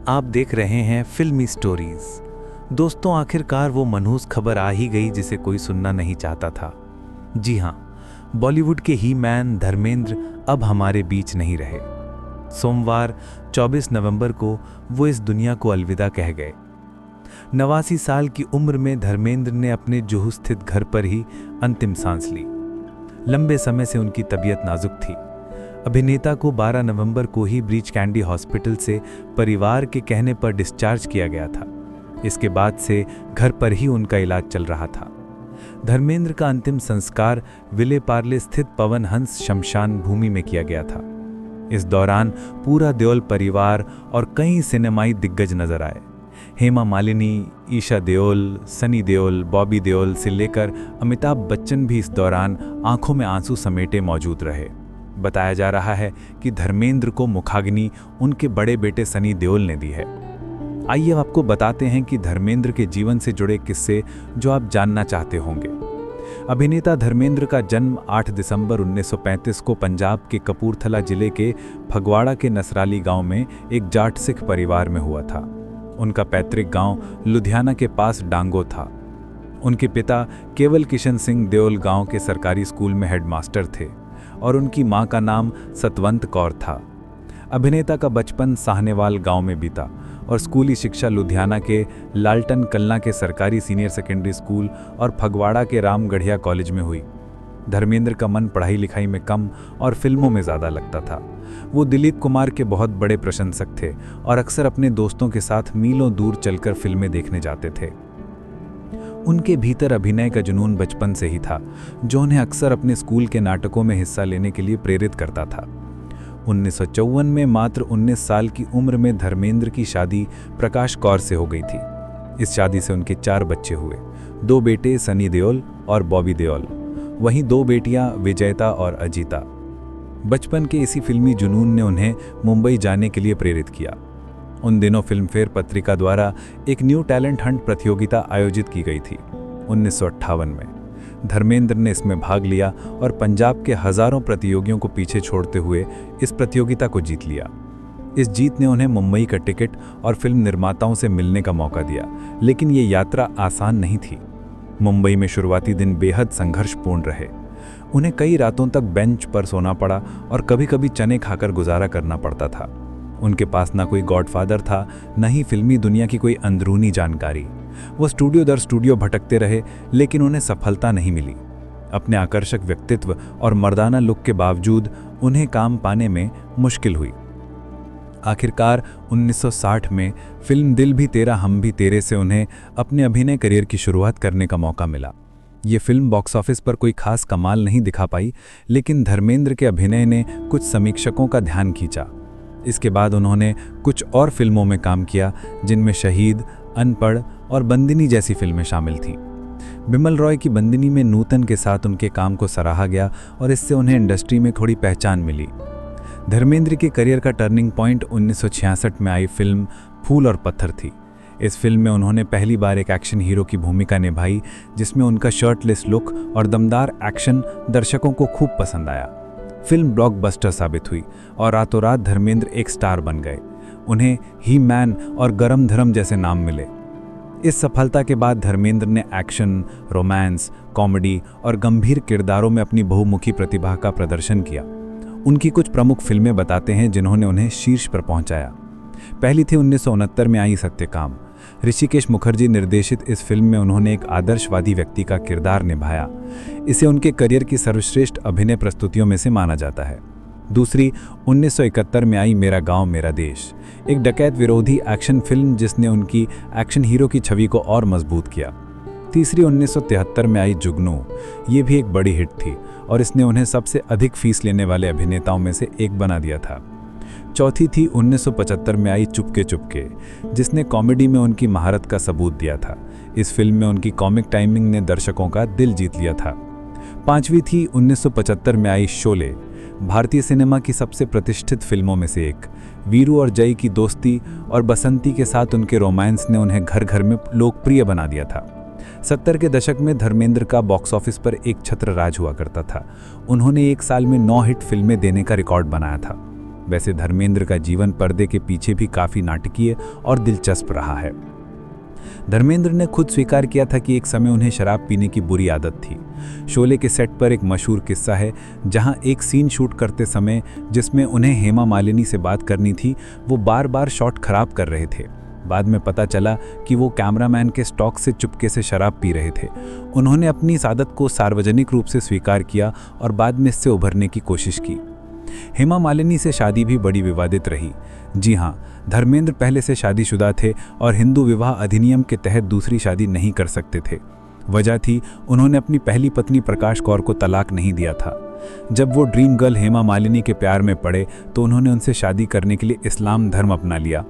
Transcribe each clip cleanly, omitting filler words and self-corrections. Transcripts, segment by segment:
आप देख रहे हैं फिल्मी स्टोरीज। दोस्तों, आखिरकार वो मनहूस खबर आ ही गई जिसे कोई सुनना नहीं चाहता था। जी हाँ, बॉलीवुड के ही मैन धर्मेंद्र अब हमारे बीच नहीं रहे। सोमवार 24 नवंबर को वो इस दुनिया को अलविदा कह गए। 89 साल की उम्र में धर्मेंद्र ने अपने जुहू स्थित घर पर ही अंतिम सांस ली। लंबे समय से उनकी तबीयत नाजुक थी। अभिनेता को 12 नवंबर को ही ब्रीच कैंडी हॉस्पिटल से परिवार के कहने पर डिस्चार्ज किया गया था। इसके बाद से घर पर ही उनका इलाज चल रहा था। धर्मेंद्र का अंतिम संस्कार विले पार्ले स्थित पवन हंस शमशान भूमि में किया गया था। इस दौरान पूरा देओल परिवार और कई सिनेमाई दिग्गज नजर आए। हेमा मालिनी, ईशा देओल, सनी देओल, बॉबी देओल से लेकर अमिताभ बच्चन भी इस दौरान आंखों में आंसू समेटे मौजूद रहे। बताया जा रहा है कि धर्मेंद्र को मुखाग्नि उनके बड़े बेटे सनी देओल ने दी है। आइए आपको बताते हैं कि धर्मेंद्र के जीवन से जुड़े किस्से जो आप जानना चाहते होंगे। अभिनेता धर्मेंद्र का जन्म 8 दिसंबर 1935 को पंजाब के कपूरथला जिले के फगवाड़ा के नसराली गांव में एक जाट सिख परिवार में हुआ था। उनका पैतृक गांव लुधियाना के पास डांगो था। उनके पिता केवल किशन सिंह देओल गांव के सरकारी स्कूल में हेडमास्टर थे और उनकी मां का नाम सतवंत कौर था। अभिनेता का बचपन साहनेवाल गांव में बीता और स्कूली शिक्षा लुधियाना के लालटन कलना के सरकारी सीनियर सेकेंडरी स्कूल और फगवाड़ा के रामगढ़िया कॉलेज में हुई। धर्मेंद्र का मन पढ़ाई लिखाई में कम और फिल्मों में ज़्यादा लगता था। वो दिलीप कुमार के बहुत बड़े प्रशंसक थे और अक्सर अपने दोस्तों के साथ मीलों दूर चलकर फिल्में देखने जाते थे। उनके भीतर अभिनय का जुनून बचपन से ही था, जो उन्हें अक्सर अपने स्कूल के नाटकों में हिस्सा लेने के लिए प्रेरित करता था। 1954 में मात्र 19 साल की उम्र में धर्मेंद्र की शादी प्रकाश कौर से हो गई थी। इस शादी से उनके 4 बच्चे हुए, 2 बेटे सनी देओल और बॉबी देओल, वहीं 2 बेटियां विजयता और अजीता। बचपन के इसी फिल्मी जुनून ने उन्हें मुंबई जाने के लिए प्रेरित किया। उन दिनों फिल्मफेयर पत्रिका द्वारा एक न्यू टैलेंट हंट प्रतियोगिता आयोजित की गई थी 1958 में। धर्मेंद्र ने इसमें भाग लिया और पंजाब के हजारों प्रतियोगियों को पीछे छोड़ते हुए इस प्रतियोगिता को जीत लिया। इस जीत ने उन्हें मुंबई का टिकट और फिल्म निर्माताओं से मिलने का मौका दिया, लेकिन ये यात्रा आसान नहीं थी। मुंबई में शुरुआती दिन बेहद संघर्षपूर्ण रहे। उन्हें कई रातों तक बेंच पर सोना पड़ा और कभी-कभी चने खाकर गुजारा करना पड़ता था। उनके पास ना कोई गॉडफादर था, न ही फिल्मी दुनिया की कोई अंदरूनी जानकारी। वो स्टूडियो दर स्टूडियो भटकते रहे, लेकिन उन्हें सफलता नहीं मिली। अपने आकर्षक व्यक्तित्व और मर्दाना लुक के बावजूद उन्हें काम पाने में मुश्किल हुई। आखिरकार 1960 में फिल्म दिल भी तेरा हम भी तेरे से उन्हें अपने अभिनय करियर की शुरुआत करने का मौका मिला। ये फिल्म बॉक्स ऑफिस पर कोई खास कमाल नहीं दिखा पाई, लेकिन धर्मेंद्र के अभिनय ने कुछ समीक्षकों का ध्यान खींचा। इसके बाद उन्होंने कुछ और फिल्मों में काम किया, जिनमें शहीद, अनपढ़ और बंदिनी जैसी फिल्में शामिल थीं। बिमल रॉय की बंदिनी में नूतन के साथ उनके काम को सराहा गया और इससे उन्हें इंडस्ट्री में थोड़ी पहचान मिली। धर्मेंद्र के करियर का टर्निंग पॉइंट 1966 में आई फिल्म फूल और पत्थर थी। इस फिल्म में उन्होंने पहली बार एक एक्शन हीरो की भूमिका निभाई, जिसमें उनका शर्टलेस लुक और दमदार एक्शन दर्शकों को खूब पसंद आया। फिल्म ब्लॉकबस्टर साबित हुई और रातों रात धर्मेंद्र एक स्टार बन गए। उन्हें ही मैन और गरम धर्म जैसे नाम मिले। इस सफलता के बाद धर्मेंद्र ने एक्शन, रोमांस, कॉमेडी और गंभीर किरदारों में अपनी बहुमुखी प्रतिभा का प्रदर्शन किया। उनकी कुछ प्रमुख फिल्में बताते हैं जिन्होंने उन्हें शीर्ष पर पहुंचाया। पहली थी 1969 में आई सत्यकाम। ऋषिकेश मुखर्जी निर्देशित इस फिल्म में उन्होंने एक आदर्शवादी व्यक्ति का किरदार निभाया। इसे उनके करियर की सर्वश्रेष्ठ अभिनय प्रस्तुतियों में से माना जाता है। दूसरी 1971 में आई मेरा गांव मेरा देश, एक डकैत विरोधी एक्शन फिल्म जिसने उनकी एक्शन हीरो की छवि को और मजबूत किया। तीसरी 1973 में आई जुगनू, ये भी एक बड़ी हिट थी और इसने उन्हें सबसे अधिक फीस लेने वाले अभिनेताओं में से एक बना दिया था। चौथी थी 1975 में आई चुपके चुपके, जिसने कॉमेडी में उनकी महारत का सबूत दिया था। इस फिल्म में उनकी कॉमिक टाइमिंग ने दर्शकों का दिल जीत लिया था। पांचवी थी 1975 में आई शोले, भारतीय सिनेमा की सबसे प्रतिष्ठित फिल्मों में से एक। वीरू और जय की दोस्ती और बसंती के साथ उनके रोमांस ने उन्हें घर घर में लोकप्रिय बना दिया था। 70 के दशक में धर्मेंद्र का बॉक्स ऑफिस पर एक छत्र राज हुआ करता था। उन्होंने एक साल में 9 हिट फिल्में देने का रिकॉर्ड बनाया था। वैसे धर्मेंद्र का जीवन पर्दे के पीछे भी काफ़ी नाटकीय और दिलचस्प रहा है। धर्मेंद्र ने खुद स्वीकार किया था कि एक समय उन्हें शराब पीने की बुरी आदत थी। शोले के सेट पर एक मशहूर किस्सा है जहां एक सीन शूट करते समय जिसमें उन्हें हेमा मालिनी से बात करनी थी, वो बार बार शॉट खराब कर रहे थे। बाद में पता चला कि वो कैमरामैन के स्टॉक से चुपके से शराब पी रहे थे। उन्होंने अपनी इस आदत को सार्वजनिक रूप से स्वीकार किया और बाद में इससे उभरने की कोशिश की। हेमा मालिनी से शादी भी बड़ी विवादित रही। जी हाँ, धर्मेंद्र पहले से शादीशुदा थे और हिंदू विवाह अधिनियम के तहत दूसरी शादी नहीं कर सकते थे। वजह थी उन्होंने अपनी पहली पत्नी प्रकाश कौर को तलाक नहीं दिया था। जब वो ड्रीम गर्ल हेमा मालिनी के प्यार में पड़े तो उन्होंने उनसे शादी करने के लिए इस्लाम धर्म अपना लिया।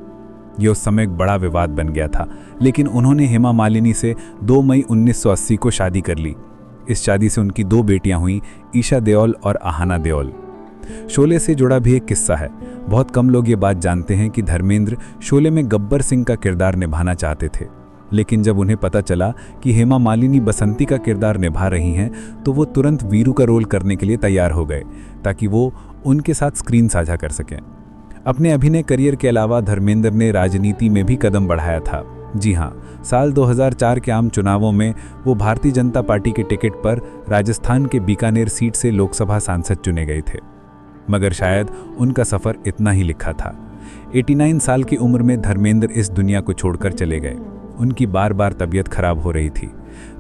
ये उस समय एक बड़ा विवाद बन गया था, लेकिन उन्होंने हेमा मालिनी से 2 मई 1980 को शादी कर ली। इस शादी से उनकी 2 बेटियां हुईं, ईशा देओल और आहाना देओल। शोले से जुड़ा भी एक किस्सा है। बहुत कम लोग ये बात जानते हैं कि धर्मेंद्र शोले में गब्बर सिंह का किरदार निभाना चाहते थे, लेकिन जब उन्हें पता चला कि हेमा मालिनी बसंती का किरदार निभा रही हैं तो वो तुरंत वीरू का रोल करने के लिए तैयार हो गए ताकि वो उनके साथ स्क्रीन साझा कर सकें। अपने अभिनय करियर के अलावा धर्मेंद्र ने राजनीति में भी कदम बढ़ाया था। जी हाँ, साल 2004 के आम चुनावों में वो भारतीय जनता पार्टी के टिकट पर राजस्थान के बीकानेर सीट से लोकसभा सांसद चुने गए थे, मगर शायद उनका सफ़र इतना ही लिखा था। 89 साल की उम्र में धर्मेंद्र इस दुनिया को छोड़कर चले गए। उनकी बार बार तबीयत खराब हो रही थी।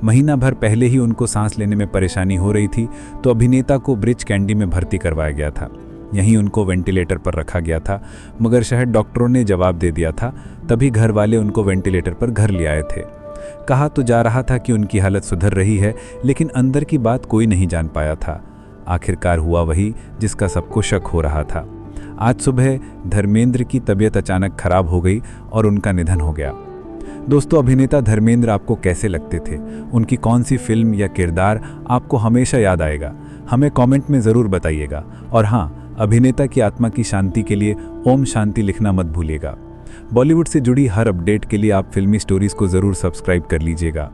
महीना भर पहले ही उनको सांस लेने में परेशानी हो रही थी तो अभिनेता को ब्रिज कैंडी में भर्ती करवाया गया था। यहीं उनको वेंटिलेटर पर रखा गया था, मगर शायद डॉक्टरों ने जवाब दे दिया था, तभी घर वाले उनको वेंटिलेटर पर घर ले आए थे। कहा तो जा रहा था कि उनकी हालत सुधर रही है, लेकिन अंदर की बात कोई नहीं जान पाया था। आखिरकार हुआ वही जिसका सबको शक हो रहा था। आज सुबह धर्मेंद्र की तबीयत अचानक खराब हो गई और उनका निधन हो गया। दोस्तों, अभिनेता धर्मेंद्र आपको कैसे लगते थे? उनकी कौन सी फिल्म या किरदार आपको हमेशा याद आएगा? हमें कमेंट में ज़रूर बताइएगा। और हाँ, अभिनेता की आत्मा की शांति के लिए ओम शांति लिखना मत भूलिएगा। बॉलीवुड से जुड़ी हर अपडेट के लिए आप फिल्मी स्टोरीज को ज़रूर सब्सक्राइब कर लीजिएगा।